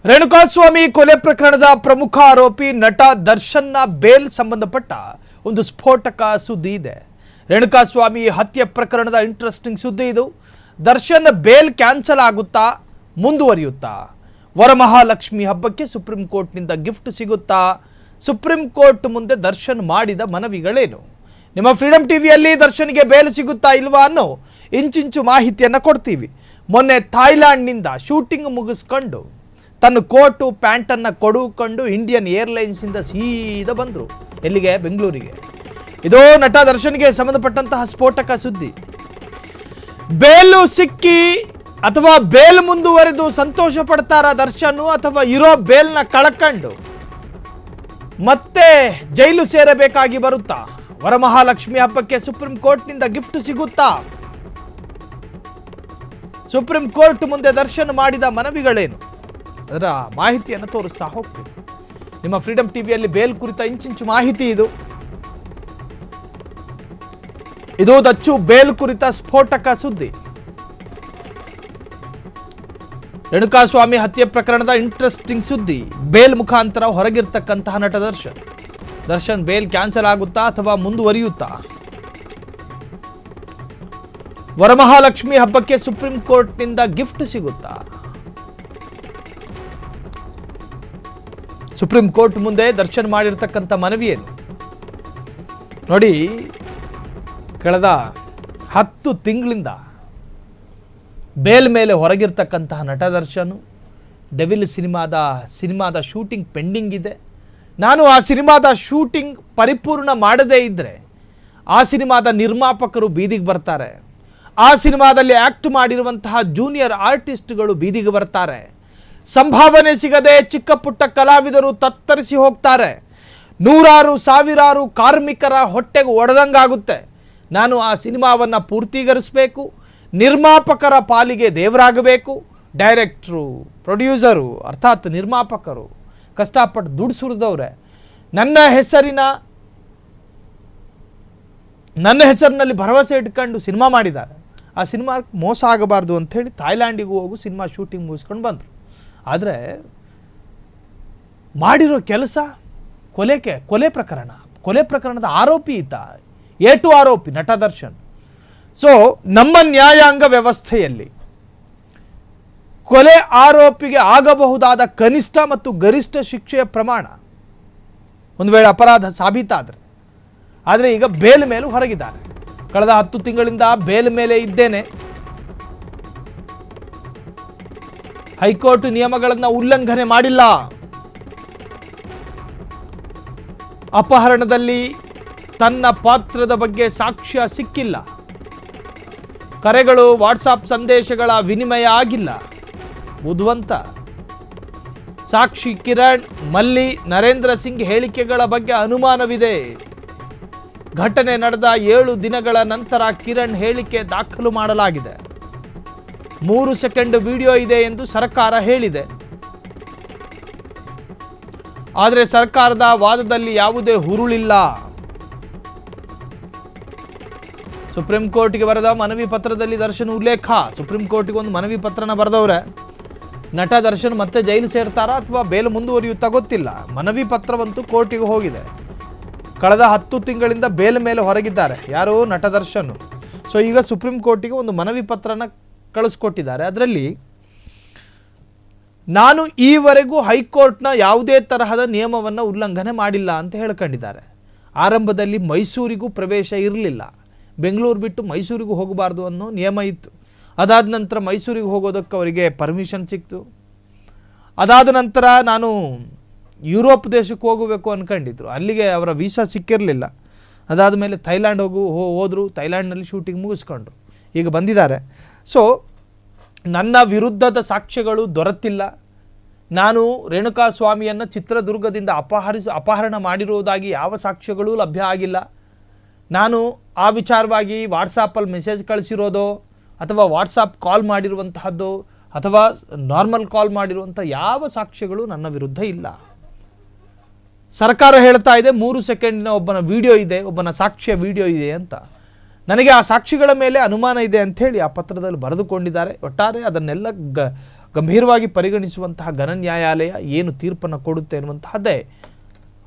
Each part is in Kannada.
ರೇಣುಕಾಸ್ವಾಮಿ ಕೊಲೆ ಪ್ರಕರಣದ ಪ್ರಮುಖ ಆರೋಪಿ ನಟ ದರ್ಶನ್ನ ಬೇಲ್ ಸಂಬಂಧಪಟ್ಟ ಒಂದು ಸ್ಫೋಟಕ ಸುದ್ದಿ ಇದೆ. ರೇಣುಕಾಸ್ವಾಮಿ ಹತ್ಯೆ ಪ್ರಕರಣದ ಇಂಟ್ರೆಸ್ಟಿಂಗ್ ಸುದ್ದಿ ಇದು. ದರ್ಶನ್ ಬೇಲ್ ಕ್ಯಾನ್ಸಲ್ ಆಗುತ್ತಾ, ಮುಂದುವರಿಯುತ್ತಾ? ವರಮಹಾಲಕ್ಷ್ಮಿ ಹಬ್ಬಕ್ಕೆ ಸುಪ್ರೀಂ ಕೋರ್ಟ್ನಿಂದ ಗಿಫ್ಟ್ ಸಿಗುತ್ತಾ? ಸುಪ್ರೀಂ ಕೋರ್ಟ್ ಮುಂದೆ ದರ್ಶನ್ ಮಾಡಿದ ಮನವಿಗಳೇನು? ನಿಮ್ಮ ಫ್ರೀಡಂ ಟಿವಿಯಲ್ಲಿ ದರ್ಶನ್ಗೆ ಬೇಲ್ ಸಿಗುತ್ತಾ ಇಲ್ವಾ ಅನ್ನೋ ಇಂಚಿಂಚು ಮಾಹಿತಿಯನ್ನು ಕೊಡ್ತೀವಿ. ಮೊನ್ನೆ ಥಾಯ್ಲ್ಯಾಂಡ್ನಿಂದ ಶೂಟಿಂಗ್ ಮುಗಿಸ್ಕೊಂಡು ತನ್ನ ಕೋಟು ಪ್ಯಾಂಟನ್ನು ಕೊಡುಕೊಂಡು ಇಂಡಿಯನ್ ಏರ್ಲೈನ್ಸಿಂದ ಸೀದಾ ಬಂದರು. ಎಲ್ಲಿಗೆ? ಬೆಂಗಳೂರಿಗೆ. ಇದು ನಟ ದರ್ಶನ್ಗೆ ಸಂಬಂಧಪಟ್ಟಂತಹ ಸ್ಫೋಟಕ ಸುದ್ದಿ. ಬೇಲು ಸಿಕ್ಕಿ ಅಥವಾ ಬೇಲ್ ಮುಂದುವರೆದು ಸಂತೋಷ ಪಡ್ತಾರ ದರ್ಶನ್, ಅಥವಾ ಇರೋ ಬೇಲ್ನ ಕಳ್ಕೊಂಡು ಮತ್ತೆ ಜೈಲು ಸೇರಬೇಕಾಗಿ ಬರುತ್ತಾ? ವರಮಹಾಲಕ್ಷ್ಮಿ ಹಬ್ಬಕ್ಕೆ ಸುಪ್ರೀಂ ಕೋರ್ಟ್ನಿಂದ ಗಿಫ್ಟ್ ಸಿಗುತ್ತಾ? ಸುಪ್ರೀಂ ಕೋರ್ಟ್ ಮುಂದೆ ದರ್ಶನ್ ಮಾಡಿದ ಮನವಿಗಳೇನು? ಅದರ ಮಾಹಿತಿಯನ್ನು ತೋರಿಸ್ತಾ ಹೋಗ್ತೀವಿ. ನಿಮ್ಮ ಫ್ರೀಡಂ ಟಿವಿಯಲ್ಲಿ ಬೇಲ್ ಕುರಿತ ಇಂಚಿಂಚು ಮಾಹಿತಿ ಇದು. ಇದು ದಚ್ಚು ಬೇಲ್ ಕುರಿತ ಸ್ಫೋಟಕ ಸುದ್ದಿ. ರೇಣುಕಾಸ್ವಾಮಿ ಹತ್ಯೆ ಪ್ರಕರಣದ ಇಂಟ್ರೆಸ್ಟಿಂಗ್ ಸುದ್ದಿ. ಬೇಲ್ ಮುಖಾಂತರ ಹೊರಗಿರ್ತಕ್ಕಂತಹ ನಟ ದರ್ಶನ್ ಬೇಲ್ ಕ್ಯಾನ್ಸಲ್ ಆಗುತ್ತಾ ಅಥವಾ ಮುಂದುವರಿಯುತ್ತಾ? ವರಮಹಾಲಕ್ಷ್ಮಿ ಹಬ್ಬಕ್ಕೆ ಸುಪ್ರೀಂ ಕೋರ್ಟ್ನಿಂದ ಗಿಫ್ಟ್ ಸಿಗುತ್ತಾ? ಸುಪ್ರೀಂ ಕೋರ್ಟ್ ಮುಂದೆ ದರ್ಶನ್ ಮಾಡಿರ್ತಕ್ಕಂಥ ಮನವಿ ಏನು ನೋಡಿ. ಕಳೆದ 10 ತಿಂಗಳಿಂದ ಬೇಲ್ ಮೇಲೆ ಹೊರಗಿರ್ತಕ್ಕಂತಹ ನಟ ದರ್ಶನ್ ಡೆವಿಲ್ ಸಿನಿಮಾದ ಶೂಟಿಂಗ್ ಪೆಂಡಿಂಗ್ ಇದೆ. ನಾನು ಆ ಸಿನಿಮಾದ ಶೂಟಿಂಗ್ ಪರಿಪೂರ್ಣ ಮಾಡದೇ ಇದ್ದರೆ ಆ ಸಿನಿಮಾದ ನಿರ್ಮಾಪಕರು ಬೀದಿಗೆ ಬರ್ತಾರೆ. ಆ ಸಿನಿಮಾದಲ್ಲಿ ಆ್ಯಕ್ಟ್ ಮಾಡಿರುವಂತಹ ಜೂನಿಯರ್ ಆರ್ಟಿಸ್ಟ್ಗಳು ಬೀದಿಗೆ ಬರ್ತಾರೆ. ಸಂಭಾವನೆ ಸಿಗದೆ ಚಿಕ್ಕ ಪುಟ್ಟ ಕಲಾವಿದರು ತತ್ತರಿಸಿ ಹೋಗ್ತಾರೆ. ನೂರಾರು ಸಾವಿರಾರು ಕಾರ್ಮಿಕರ ಹೊಟ್ಟೆಗೆ ಒಡೆದಂಗಾಗುತ್ತೆ. ನಾನು ಆ ಸಿನಿಮಾವನ್ನು ಪೂರ್ತಿಗರಿಸಬೇಕು, ನಿರ್ಮಾಪಕರ ಪಾಲಿಗೆ ದೇವರಾಗಬೇಕು. ಡೈರೆಕ್ಟ್ರು, ಪ್ರೊಡ್ಯೂಸರು ಅರ್ಥಾತ್ ನಿರ್ಮಾಪಕರು ಕಷ್ಟಪಟ್ಟು ದುಡ್ಡು ಸುರಿದವ್ರೆ. ನನ್ನ ಹೆಸರಿನಲ್ಲಿ ಭರವಸೆ ಇಟ್ಕೊಂಡು ಸಿನಿಮಾ ಮಾಡಿದ್ದಾರೆ. ಆ ಸಿನಿಮಾ ಮೋಸ ಆಗಬಾರ್ದು ಅಂಥೇಳಿ ಥಾಯ್ಲ್ಯಾಂಡಿಗೂ ಹೋಗು ಸಿನಿಮಾ ಶೂಟಿಂಗ್ ಮುಗಿಸ್ಕೊಂಡು ಬಂದರು. ಆದರೆ ಮಾಡಿರೋ ಕೆಲಸ ಕೊಲೆ ಪ್ರಕರಣದ ಆರೋಪಿ ಈತ, ಏಟು ಆರೋಪಿ ನಟ ದರ್ಶನ್. ಸೊ ನಮ್ಮ ನ್ಯಾಯಾಂಗ ವ್ಯವಸ್ಥೆಯಲ್ಲಿ ಕೊಲೆ ಆರೋಪಿಗೆ ಆಗಬಹುದಾದ ಕನಿಷ್ಠ ಮತ್ತು ಗರಿಷ್ಠ ಶಿಕ್ಷೆಯ ಪ್ರಮಾಣ ಒಂದು ವೇಳೆ ಅಪರಾಧ ಸಾಬೀತಾದರೆ. ಆದರೆ ಈಗ ಬೇಲ್ ಮೇಲೆ ಹೊರಗಿದ್ದಾರೆ. ಕಳೆದ 10 ತಿಂಗಳಿಂದ ಬೇಲ್ ಮೇಲೆ ಇದ್ದೇನೆ, ಹೈಕೋರ್ಟ್ ನಿಯಮಗಳನ್ನು ಉಲ್ಲಂಘನೆ ಮಾಡಿಲ್ಲ, ಅಪಹರಣದಲ್ಲಿ ತನ್ನ ಪಾತ್ರದ ಬಗ್ಗೆ ಸಾಕ್ಷ್ಯ ಸಿಕ್ಕಿಲ್ಲ, ಕರೆಗಳು ವಾಟ್ಸಾಪ್ ಸಂದೇಶಗಳ ವಿನಿಮಯ ಆಗಿಲ್ಲ, ಬುದ್ಧಿವಂತ ಸಾಕ್ಷಿ ಕಿರಣ್, ಮಲ್ಲಿ, ನರೇಂದ್ರ ಸಿಂಗ್ ಹೇಳಿಕೆಗಳ ಬಗ್ಗೆ ಅನುಮಾನವಿದೆ. ಘಟನೆ ನಡೆದ 7 ದಿನಗಳ ನಂತರ ಕಿರಣ್ ಹೇಳಿಕೆ ದಾಖಲು ಮಾಡಲಾಗಿದೆ. 3 ಸೆಕೆಂಡ್ ವಿಡಿಯೋ ಇದೆ ಎಂದು ಸರ್ಕಾರ ಹೇಳಿದೆ. ಆದರೆ ಸರ್ಕಾರದ ವಾದದಲ್ಲಿ ಯಾವುದೇ ಹುರುಳಿಲ್ಲ. ಸುಪ್ರೀಂ ಕೋರ್ಟ್ಗೆ ಬರೆದ ಮನವಿ ಪತ್ರದಲ್ಲಿ ದರ್ಶನ್ ಉಲ್ಲೇಖ. ಸುಪ್ರೀಂ ಕೋರ್ಟ್ಗೆ ಒಂದು ಮನವಿ ಪತ್ರನ ಬರೆದವ್ರೆ. ನಟ ದರ್ಶನ್ ಮತ್ತೆ ಜೈಲು ಸೇರ್ತಾರಾ ಅಥವಾ ಬೇಲ್ ಮುಂದುವರಿಯುತ್ತಾ ಗೊತ್ತಿಲ್ಲ. ಮನವಿ ಪತ್ರವಂತೂ ಕೋರ್ಟಿಗೆ ಹೋಗಿದೆ. ಕಳೆದ 10 ತಿಂಗಳಿಂದ ಬೇಲ್ ಮೇಲೆ ಹೊರಗಿದ್ದಾರೆ ಯಾರು? ನಟ ದರ್ಶನ್. ಸೊ ಈಗ ಸುಪ್ರೀಂ ಕೋರ್ಟಿಗೆ ಒಂದು ಮನವಿ ಪತ್ರನ ಕಳಿಸ್ಕೊಟ್ಟಿದ್ದಾರೆ. ಅದರಲ್ಲಿ ನಾನು ಈವರೆಗೂ ಹೈಕೋರ್ಟ್ನ ಯಾವುದೇ ತರಹದ ನಿಯಮವನ್ನು ಉಲ್ಲಂಘನೆ ಮಾಡಿಲ್ಲ ಅಂತ ಹೇಳ್ಕೊಂಡಿದ್ದಾರೆ. ಆರಂಭದಲ್ಲಿ ಮೈಸೂರಿಗೂ ಪ್ರವೇಶ ಇರಲಿಲ್ಲ. ಬೆಂಗಳೂರು ಬಿಟ್ಟು ಮೈಸೂರಿಗೂ ಹೋಗಬಾರ್ದು ಅನ್ನೋ ನಿಯಮ ಇತ್ತು. ಅದಾದ ನಂತರ ಮೈಸೂರಿಗೆ ಹೋಗೋದಕ್ಕೆ ಅವರಿಗೆ ಪರ್ಮಿಷನ್ ಸಿಕ್ತು. ಅದಾದ ನಂತರ ನಾನು ಯುರೋಪ್ ದೇಶಕ್ಕೆ ಹೋಗಬೇಕು ಅಂದ್ಕೊಂಡಿದ್ರು. ಅಲ್ಲಿಗೆ ಅವರ ವೀಸಾ ಸಿಕ್ಕಿರಲಿಲ್ಲ. ಅದಾದ ಮೇಲೆ ಥೈಲ್ಯಾಂಡ್ ಹೋದರು. ಥೈಲ್ಯಾಂಡ್ನಲ್ಲಿ ಶೂಟಿಂಗ್ ಮುಗಿಸ್ಕೊಂಡ್ರು. ಈಗ ಬಂದಿದ್ದಾರೆ. ಸೊ ನನ್ನ ವಿರುದ್ಧದ ಸಾಕ್ಷ್ಯಗಳು ದೊರೆತಿಲ್ಲ. ನಾನು ರೇಣುಕಾಸ್ವಾಮಿಯನ್ನು ಚಿತ್ರದುರ್ಗದಿಂದ ಅಪಹರಣ ಮಾಡಿರುವುದಾಗಿ ಯಾವ ಸಾಕ್ಷ್ಯಗಳೂ ಲಭ್ಯ ಆಗಿಲ್ಲ. ನಾನು ಆ ವಿಚಾರವಾಗಿ ವಾಟ್ಸಾಪಲ್ಲಿ ಮೆಸೇಜ್ ಕಳಿಸಿರೋದು ಅಥವಾ ವಾಟ್ಸಾಪ್ ಕಾಲ್ ಮಾಡಿರುವಂತಹದ್ದು ಅಥವಾ ನಾರ್ಮಲ್ ಕಾಲ್ ಮಾಡಿರುವಂಥ ಯಾವ ಸಾಕ್ಷ್ಯಗಳು ನನ್ನ ವಿರುದ್ಧ ಇಲ್ಲ. ಸರ್ಕಾರ ಹೇಳ್ತಾ ಇದೆ 3 ಸೆಕೆಂಡಿನ ಒಬ್ಬನ ವಿಡಿಯೋ ಇದೆ, ಒಬ್ಬನ ಸಾಕ್ಷ್ಯ ವಿಡಿಯೋ ಇದೆ ಅಂತ. ನನಗೆ ಆ ಸಾಕ್ಷಿಗಳ ಮೇಲೆ ಅನುಮಾನ ಇದೆ ಅಂಥೇಳಿ ಆ ಪತ್ರದಲ್ಲಿ ಬರೆದುಕೊಂಡಿದ್ದಾರೆ. ಒಟ್ಟಾರೆ ಅದನ್ನೆಲ್ಲ ಗಂಭೀರವಾಗಿ ಪರಿಗಣಿಸುವಂತಹ ಘನ ನ್ಯಾಯಾಲಯ ಏನು ತೀರ್ಪನ್ನು ಕೊಡುತ್ತೆ ಅನ್ನುವಂತಹದ್ದೇ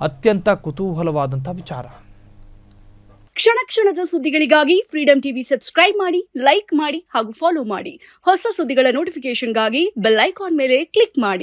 ಅತ್ಯಂತ ಕುತೂಹಲವಾದಂಥ ವಿಚಾರ. ಕ್ಷಣ ಕ್ಷಣದ ಸುದ್ದಿಗಳಿಗಾಗಿ ಫ್ರೀಡಂ ಟಿವಿ ಸಬ್ಸ್ಕ್ರೈಬ್ ಮಾಡಿ, ಲೈಕ್ ಮಾಡಿ ಹಾಗೂ ಫಾಲೋ ಮಾಡಿ. ಹೊಸ ಸುದ್ದಿಗಳ ನೋಟಿಫಿಕೇಶನ್ಗಾಗಿ ಬೆಲ್ ಐಕಾನ್ ಮೇಲೆ ಕ್ಲಿಕ್ ಮಾಡಿ.